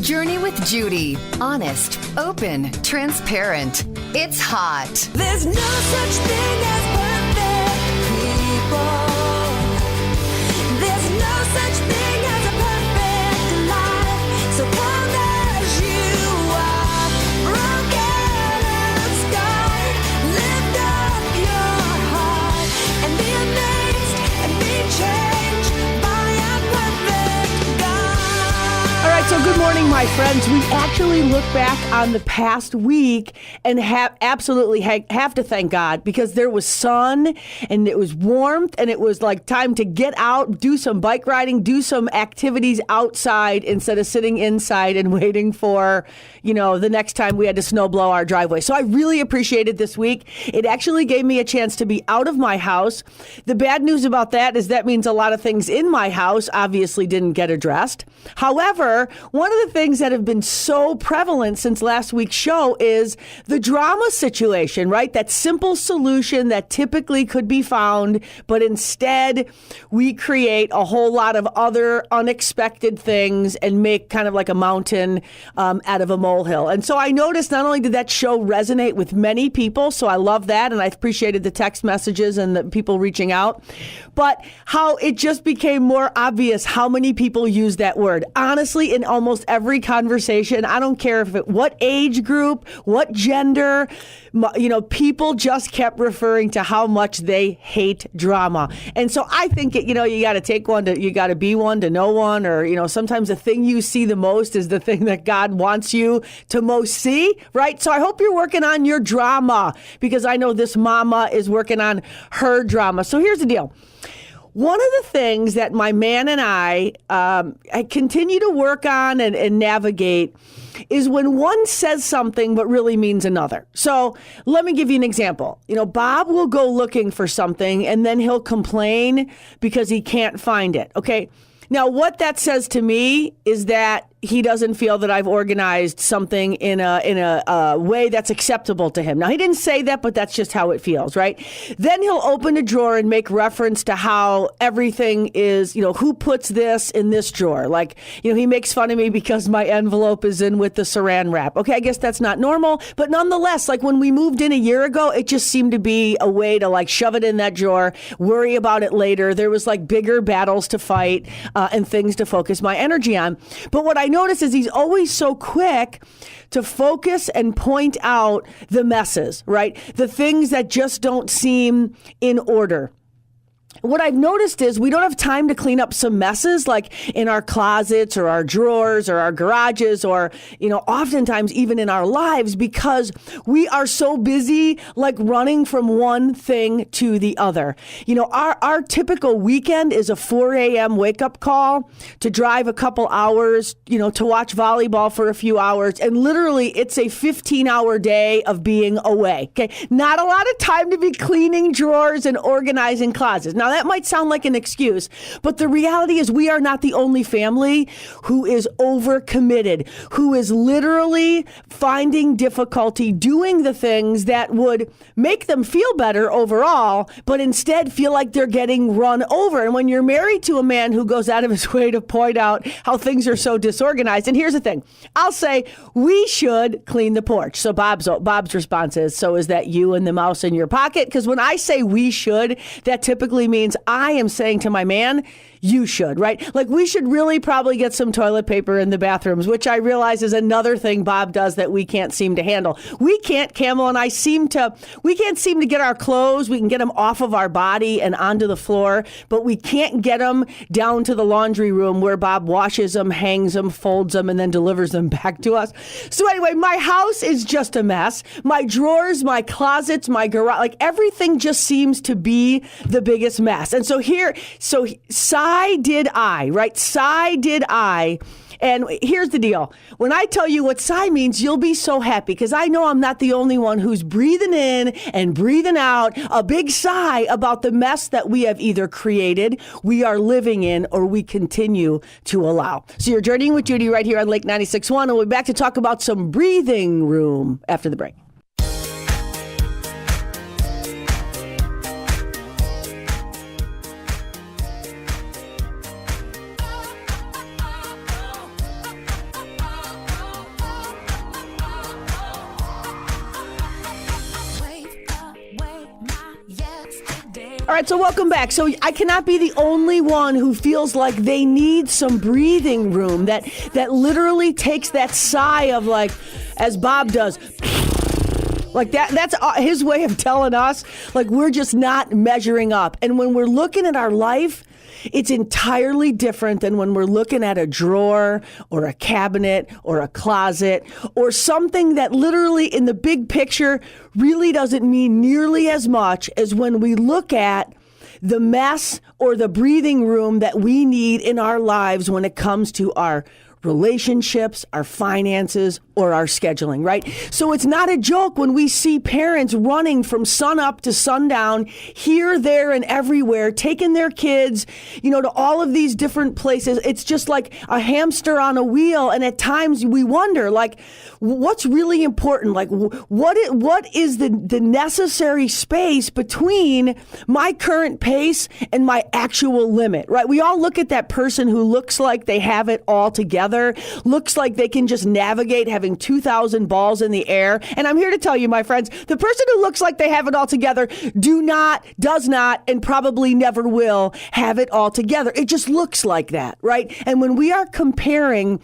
Journey with Judy. Honest, open, transparent. It's hot. There's no such thing as perfect people. There's no such thing as a perfect life. So come as you are, broken and scarred. Lift up your heart and be amazed and be changed by a perfect God. All right, so good morning, my friends. We actually look back on the past week and absolutely have to thank God, because there was sun and it was warmth and it was like time to get out, do some bike riding, do some activities outside instead of sitting inside and waiting for, the next time we had to snow blow our driveway. So I really appreciated this week. It actually gave me a chance to be out of my house. The bad news about that is that means a lot of things in my house obviously didn't get addressed. However, one of the things that have been so prevalent since last week's show is the drama situation, right? That simple solution that typically could be found, but instead we create a whole lot of other unexpected things and make kind of like a mountain out of a molehill. And so I noticed not only did that show resonate with many people, so I love that, and I appreciated the text messages and the people reaching out, but how it just became more obvious how many people use that word. Honestly, in almost every conversation, I don't care what age group, what gender, people just kept referring to how much they hate drama. And so I think you got to take one you got to be one to know one, or sometimes the thing you see the most is the thing that God wants you to most see, right? So I hope you're working on your drama, because I know this mama is working on her drama. So here's the deal. One of the things that my man and I continue to work on and navigate is when one says something but really means another. So let me give you an example. Bob will go looking for something and then he'll complain because he can't find it. Okay. Now, what that says to me is that he doesn't feel that I've organized something in a way that's acceptable to him. Now, he didn't say that, but that's just how it feels, right? Then he'll open a drawer and make reference to how everything is, who puts this in this drawer. Like, he makes fun of me because my envelope is in with the saran wrap. Okay, I guess that's not normal, but nonetheless, like when we moved in a year ago, it just seemed to be a way to like shove it in that drawer, worry about it later. There was like bigger battles to fight and things to focus my energy on. But what I notice is he's always so quick to focus and point out the messes, right? The things that just don't seem in order. What I've noticed is we don't have time to clean up some messes like in our closets or our drawers or our garages or, oftentimes even in our lives, because we are so busy like running from one thing to the other. Our typical weekend is a 4 a.m. wake up call to drive a couple hours, to watch volleyball for a few hours. And literally it's a 15-hour day of being away. Okay. Not a lot of time to be cleaning drawers and organizing closets. Now, that might sound like an excuse, but the reality is we are not the only family who is overcommitted, who is literally finding difficulty doing the things that would make them feel better overall, but instead feel like they're getting run over. And when you're married to a man who goes out of his way to point out how things are so disorganized, and here's the thing, I'll say we should clean the porch. So Bob's response is, so is that you and the mouse in your pocket? Because when I say we should, that typically means I am saying to my man, you should, right? Like we should really probably get some toilet paper in the bathrooms, which I realize is another thing Bob does that we can't seem to handle. We can't, Camel and I we can't seem to get our clothes. We can get them off of our body and onto the floor, but we can't get them down to the laundry room where Bob washes them, hangs them, folds them, and then delivers them back to us. So anyway, my house is just a mess. My drawers, my closets, my garage, like everything just seems to be the biggest mess. And so sigh did I, right? Sigh did I. And here's the deal. When I tell you what sigh means, you'll be so happy because I know I'm not the only one who's breathing in and breathing out a big sigh about the mess that we have either created, we are living in, or we continue to allow. So you're journeying with Judy right here on Lake 96.1, and we'll be back to talk about some breathing room after the break. right, so welcome back. So I cannot be the only one who feels like they need some breathing room, that literally takes that sigh of like, as Bob does, like that's his way of telling us, like, we're just not measuring up. And when we're looking at our life, it's entirely different than when we're looking at a drawer or a cabinet or a closet or something that literally in the big picture really doesn't mean nearly as much as when we look at the mess or the breathing room that we need in our lives when it comes to our relationships, our finances, or our scheduling, right? So it's not a joke when we see parents running from sun up to sundown, here, there, and everywhere, taking their kids, to all of these different places. It's just like a hamster on a wheel. And at times we wonder, like, what's really important? Like, what is the necessary space between my current pace and my actual limit, right? We all look at that person who looks like they have it all together, looks like they can just navigate having 2,000 balls in the air. And I'm here to tell you, my friends, the person who looks like they have it all together does not, and probably never will have it all together. It just looks like that, right? And when we are comparing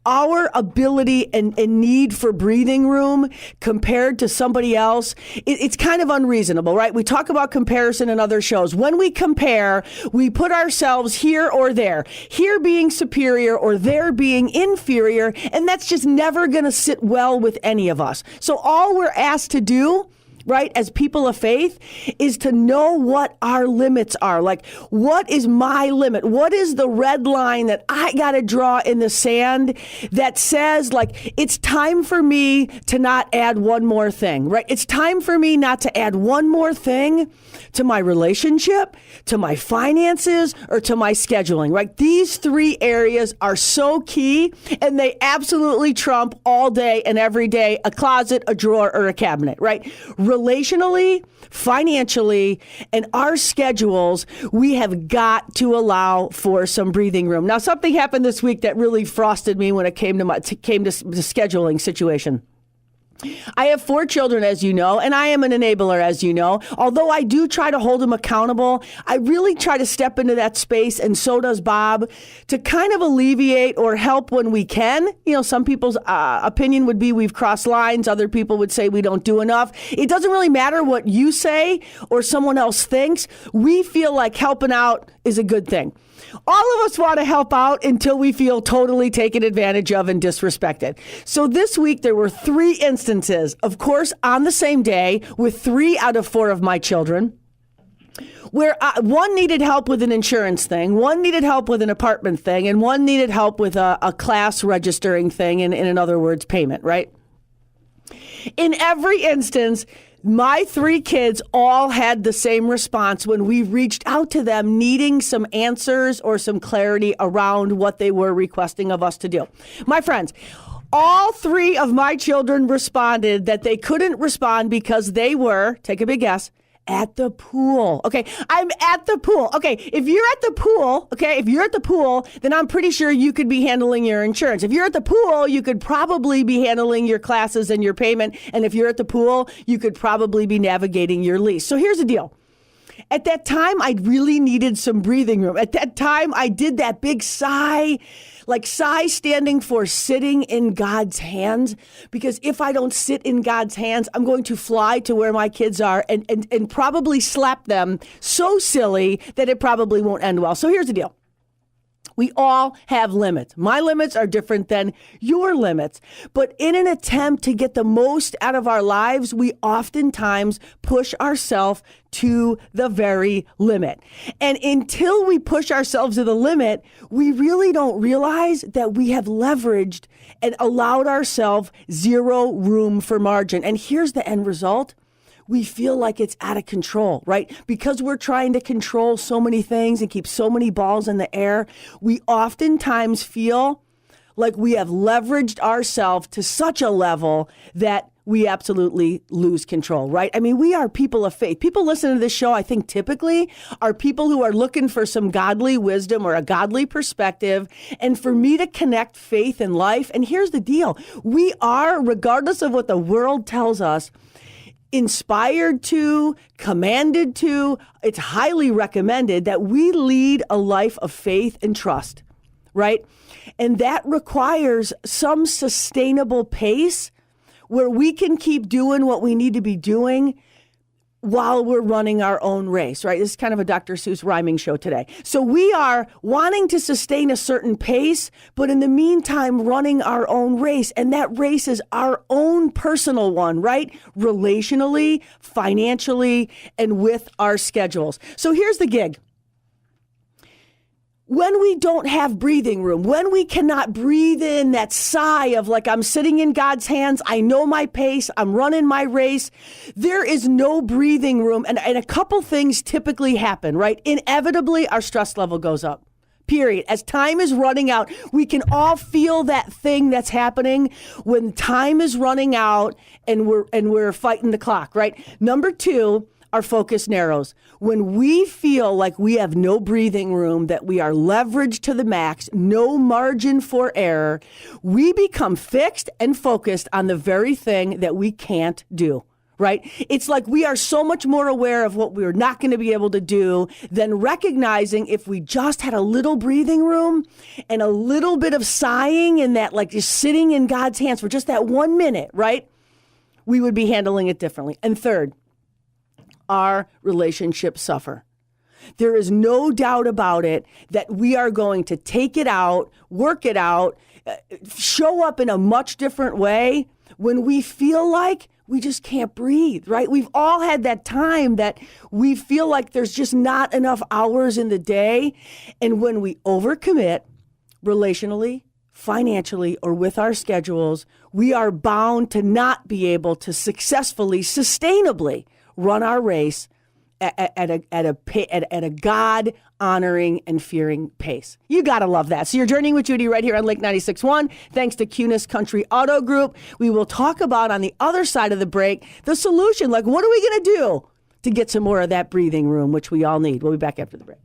our ability and need for breathing room compared to somebody else, it's kind of unreasonable, right? We talk about comparison in other shows. When we compare, we put ourselves here or there, here being superior or there being inferior, and that's just never going to sit well with any of us. So all we're asked to do, right, as people of faith, is to know what our limits are. Like, what is my limit? What is the red line that I got to draw in the sand that says, like, it's time for me to not add one more thing, right? It's time for me not to add one more thing to my relationship, to my finances, or to my scheduling, right? These three areas are so key, and they absolutely trump all day and every day a closet, a drawer, or a cabinet, right? Relationally, financially, and our schedules, we have got to allow for some breathing room. Now, something happened this week that really frosted me when it came to the scheduling situation. I have 4 children, as you know, and I am an enabler, as you know. Although I do try to hold them accountable, I really try to step into that space, and so does Bob, to kind of alleviate or help when we can. Some people's opinion would be we've crossed lines. Other people would say we don't do enough. It doesn't really matter what you say or someone else thinks. We feel like helping out is a good thing. All of us want to help out until we feel totally taken advantage of and disrespected. So this week, there were 3 instances, of course, on the same day with 3 out of 4 of my children, where one needed help with an insurance thing, one needed help with an apartment thing, and one needed help with a class registering thing, and in other words, payment, right? In every instance, my 3 kids all had the same response when we reached out to them needing some answers or some clarity around what they were requesting of us to do. My friends, all 3 of my children responded that they couldn't respond because they were, take a big guess, at the pool. Okay, I'm at the pool. Okay, if you're at the pool, then I'm pretty sure you could be handling your insurance. If you're at the pool, you could probably be handling your classes and your payment. And if you're at the pool, you could probably be navigating your lease. So here's the deal. At that time, I really needed some breathing room. At that time, I did that big sigh, like sigh standing for sitting in God's hands. Because if I don't sit in God's hands, I'm going to fly to where my kids are and probably slap them so silly that it probably won't end well. So here's the deal. We all have limits. My limits are different than your limits. But in an attempt to get the most out of our lives, we oftentimes push ourselves to the very limit. And until we push ourselves to the limit, we really don't realize that we have leveraged and allowed ourselves zero room for margin. And here's the end result. We feel like it's out of control, right? Because we're trying to control so many things and keep so many balls in the air, we oftentimes feel like we have leveraged ourselves to such a level that we absolutely lose control, right? I mean, we are people of faith. People listening to this show, I think typically are people who are looking for some godly wisdom or a godly perspective. And for me to connect faith and life, and here's the deal. We are, regardless of what the world tells us, inspired to, commanded to, it's highly recommended that we lead a life of faith and trust, right? And that requires some sustainable pace where we can keep doing what we need to be doing while we're running our own race, right? This is kind of a Dr. Seuss rhyming show today. So we are wanting to sustain a certain pace, but in the meantime, running our own race. And that race is our own personal one, right? Relationally, financially, and with our schedules. So here's the gig. When we don't have breathing room, when we cannot breathe in that sigh of like, I'm sitting in God's hands, I know my pace, I'm running my race, there is no breathing room. And a couple things typically happen, right? Inevitably, our stress level goes up. Period. As time is running out, we can all feel that thing that's happening when time is running out and we're fighting the clock, right? Number two, our focus narrows. When we feel like we have no breathing room, that we are leveraged to the max, no margin for error, we become fixed and focused on the very thing that we can't do, right? It's like we are so much more aware of what we're not going to be able to do than recognizing if we just had a little breathing room and a little bit of sighing and that like just sitting in God's hands for just that 1 minute, right? We would be handling it differently. And third, our relationships suffer. There is no doubt about it that we are going to take it out, work it out, show up in a much different way when we feel like we just can't breathe, right? We've all had that time that we feel like there's just not enough hours in the day. And when we overcommit relationally, financially, or with our schedules, we are bound to not be able to successfully, sustainably run our race at a God-honoring and fearing pace. You got to love that. So you're journeying with Judy right here on Lake 96.1. Thanks to Cunis Country Auto Group. We will talk about on the other side of the break, the solution. Like, what are we going to do to get some more of that breathing room, which we all need? We'll be back after the break.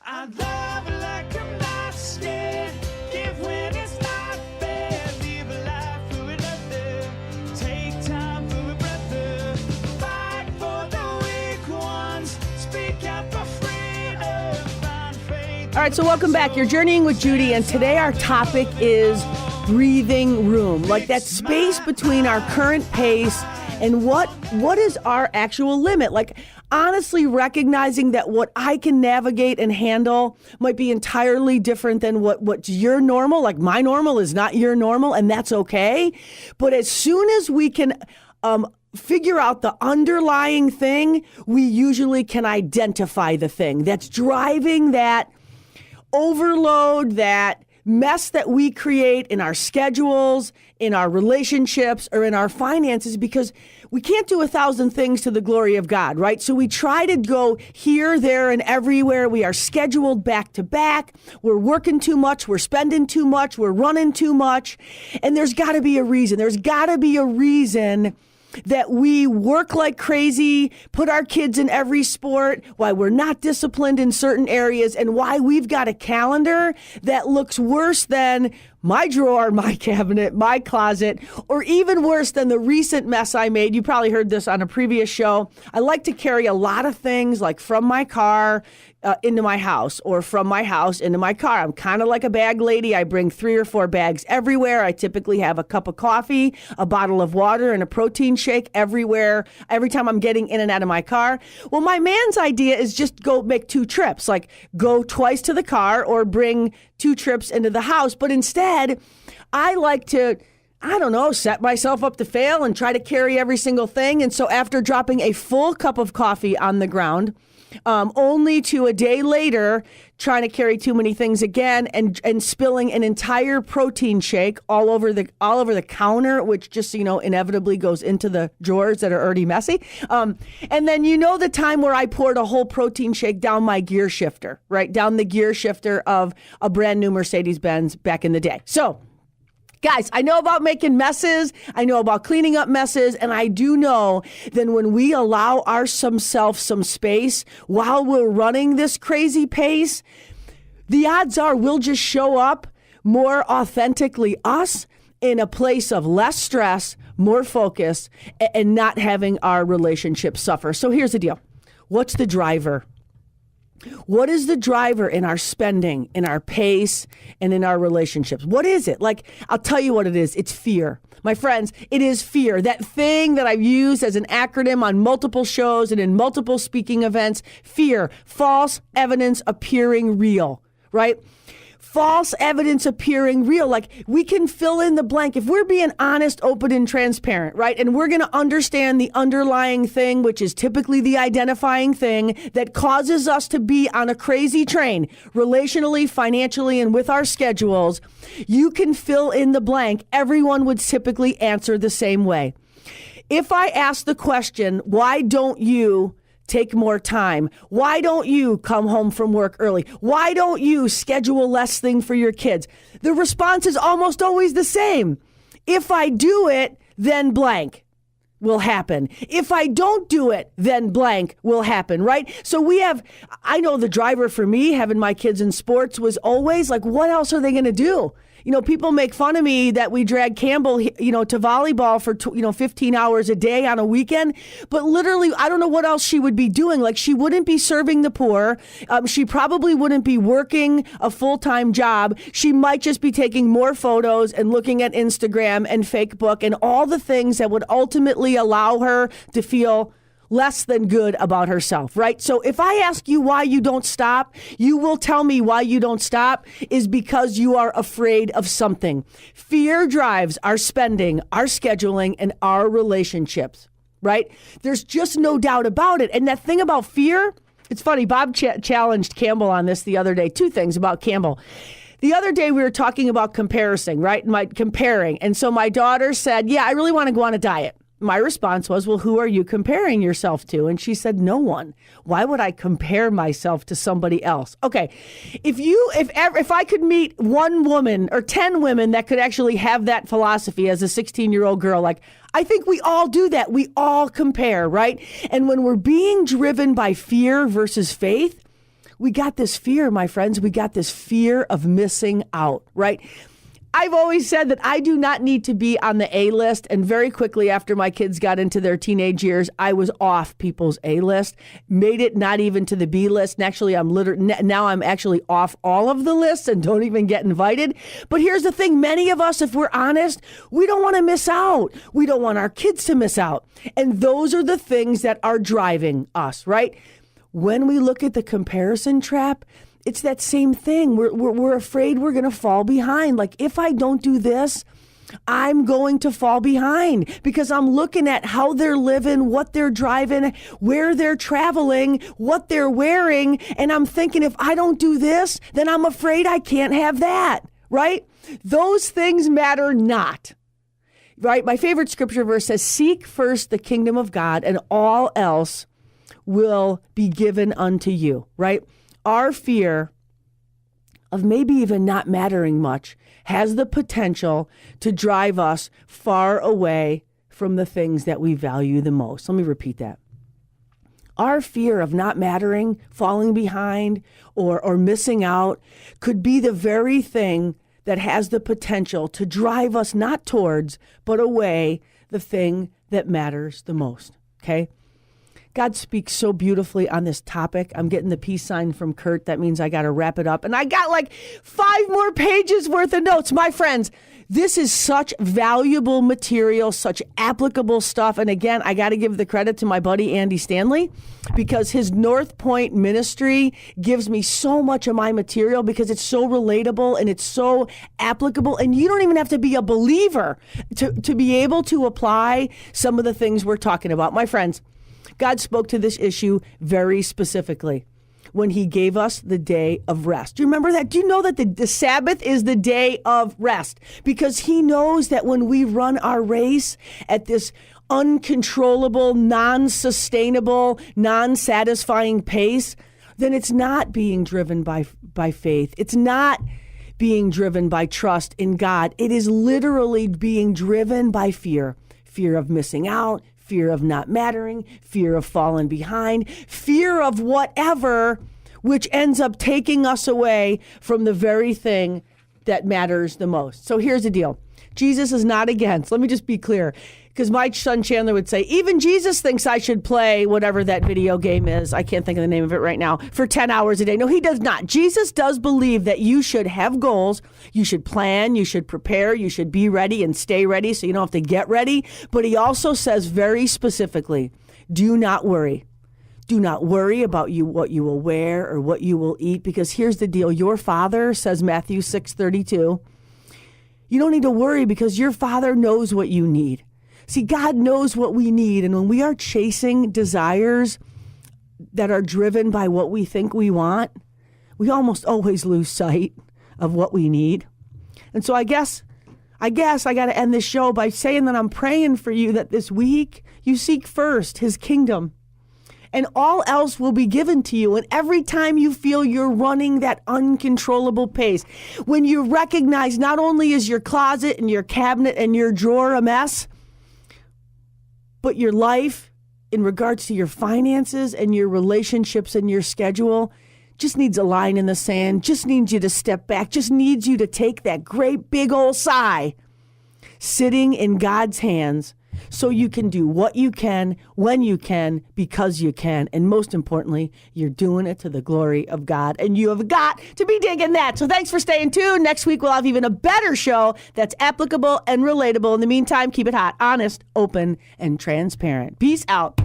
I love like I'm not scared. Give when it's not fair. Live a life for another. Take time for a brother. Fight for the weak ones. Speak out for freedom. Find faith. All right, so welcome back. You're journeying with Judy, and today our topic is breathing room, like that space between our current pace and what is our actual limit. Like, honestly recognizing that what I can navigate and handle might be entirely different than what's your normal. Like, my normal is not your normal, and that's okay. But as soon as we can figure out the underlying thing, we usually can identify the thing that's driving that overload, that mess that we create in our schedules, in our relationships, or in our finances, because we can't do 1,000 things to the glory of God, right? So we try to go here, there, and everywhere. We are scheduled back to back. We're working too much. We're spending too much. We're running too much. And there's got to be a reason. There's got to be a reason that we work like crazy, put our kids in every sport, why we're not disciplined in certain areas, and why we've got a calendar that looks worse than my drawer, my cabinet, my closet, or even worse than the recent mess I made. You probably heard this on a previous show. I like to carry a lot of things, like from my car into my house, or from my house into my car. I'm kind of like a bag lady. I bring 3 or 4 bags everywhere. I typically have a cup of coffee, a bottle of water, and a protein shake everywhere, every time I'm getting in and out of my car. Well, my man's idea is just go make 2 trips, like go twice to the car or bring 2 trips into the house. But instead, I like to, set myself up to fail and try to carry every single thing. And so after dropping a full cup of coffee on the ground, only to a day later trying to carry too many things again and spilling an entire protein shake all over the counter, which just, inevitably goes into the drawers that are already messy. And then, the time where I poured a whole protein shake down my gear shifter, right? Down the gear shifter of a brand new Mercedes-Benz back in the day. So, guys, I know about making messes. I know about cleaning up messes. And I do know that when we allow ourselves some space while we're running this crazy pace, the odds are we'll just show up more authentically us, in a place of less stress, more focus, and not having our relationship suffer. So here's the deal. What's the driver? What is the driver in our spending, in our pace, and in our relationships? What is it? Like, I'll tell you what it is. It's fear. My friends, it is fear. That thing that I've used as an acronym on multiple shows and in multiple speaking events. Fear. False evidence appearing real, right? False evidence appearing real. Like, we can fill in the blank. If we're being honest, open, and transparent, right? And we're going to understand the underlying thing, which is typically the identifying thing that causes us to be on a crazy train, relationally, financially, and with our schedules. You can fill in the blank. Everyone would typically answer the same way. If I ask the question, why don't you take more time? Why don't you come home from work early? Why don't you schedule less thing for your kids? The response is almost always the same. If I do it, then blank will happen. If I don't do it, then blank will happen, right? So I know the driver for me, having my kids in sports, was always like, what else are they going to do? You know, people make fun of me that we drag Campbell, to volleyball for, 15 hours a day on a weekend. But literally, I don't know what else she would be doing. Like, she wouldn't be serving the poor. She probably wouldn't be working a full-time job. She might just be taking more photos and looking at Instagram and Facebook and all the things that would ultimately allow her to feel less than good about herself, right? So if I ask you why you don't stop, you will tell me why you don't stop is because you are afraid of something. Fear drives our spending, our scheduling, and our relationships, right? There's just no doubt about it. And that thing about fear, it's funny, Bob challenged Campbell on this the other day. Two things about Campbell. The other day we were talking about comparing, right? Comparing. And so my daughter said, yeah, I really want to go on a diet. My response was, well, who are you comparing yourself to? And she said, no one. Why would I compare myself to somebody else? Okay, if I could meet one woman or 10 women that could actually have that philosophy as a 16-year-old girl, like, I think we all do that. We all compare, right? And when we're being driven by fear versus faith, we got this fear, my friends. We got this fear of missing out, right? I've always said that I do not need to be on the A list. And very quickly after my kids got into their teenage years, I was off people's A list, made it not even to the B list. And actually, now I'm actually off all of the lists and don't even get invited. But here's the thing. Many of us, if we're honest, we don't want to miss out. We don't want our kids to miss out. And those are the things that are driving us, right? When we look at the comparison trap, it's that same thing. We're afraid we're going to fall behind. Like, if I don't do this, I'm going to fall behind because I'm looking at how they're living, what they're driving, where they're traveling, what they're wearing. And I'm thinking, if I don't do this, then I'm afraid I can't have that, right? Those things matter not, right? My favorite scripture verse says, seek first the kingdom of God and all else will be given unto you, right? Our fear of maybe even not mattering much has the potential to drive us far away from the things that we value the most. Let me repeat that. Our fear of not mattering, falling behind, or missing out could be the very thing that has the potential to drive us not towards, but away the thing that matters the most, okay? God speaks so beautifully on this topic. I'm getting the peace sign from Kurt. That means I got to wrap it up. And I got like 5 more pages worth of notes. My friends, this is such valuable material, such applicable stuff. And again, I got to give the credit to my buddy, Andy Stanley, because his North Point ministry gives me so much of my material because it's so relatable and it's so applicable. And you don't even have to be a believer to be able to apply some of the things we're talking about. My friends, God spoke to this issue very specifically when he gave us the day of rest. Do you remember that? Do you know that the Sabbath is the day of rest? Because he knows that when we run our race at this uncontrollable, non-sustainable, non-satisfying pace, then it's not being driven by faith. It's not being driven by trust in God. It is literally being driven by fear. Fear of missing out, fear of not mattering, fear of falling behind, fear of whatever, which ends up taking us away from the very thing that matters the most. So here's the deal. Jesus is not against. Let me just be clear. Because my son Chandler would say, even Jesus thinks I should play whatever that video game is. I can't think of the name of it right now. For 10 hours a day. No, he does not. Jesus does believe that you should have goals. You should plan. You should prepare. You should be ready and stay ready so you don't have to get ready. But he also says very specifically, do not worry. Do not worry about what you will wear or what you will eat. Because here's the deal. Your Father, says Matthew 6:32, you don't need to worry because your Father knows what you need. See, God knows what we need. And when we are chasing desires that are driven by what we think we want, we almost always lose sight of what we need. And so I guess I got to end this show by saying that I'm praying for you that this week you seek first his kingdom and all else will be given to you. And every time you feel you're running that uncontrollable pace, when you recognize not only is your closet and your cabinet and your drawer a mess, but your life in regards to your finances and your relationships and your schedule just needs a line in the sand, just needs you to step back, just needs you to take that great big old sigh, sitting in God's hands so you can do what you can, when you can, because you can. And most importantly, you're doing it to the glory of God. And you have got to be digging that. So thanks for staying tuned. Next week, we'll have even a better show that's applicable and relatable. In the meantime, keep it hot, honest, open, and transparent. Peace out.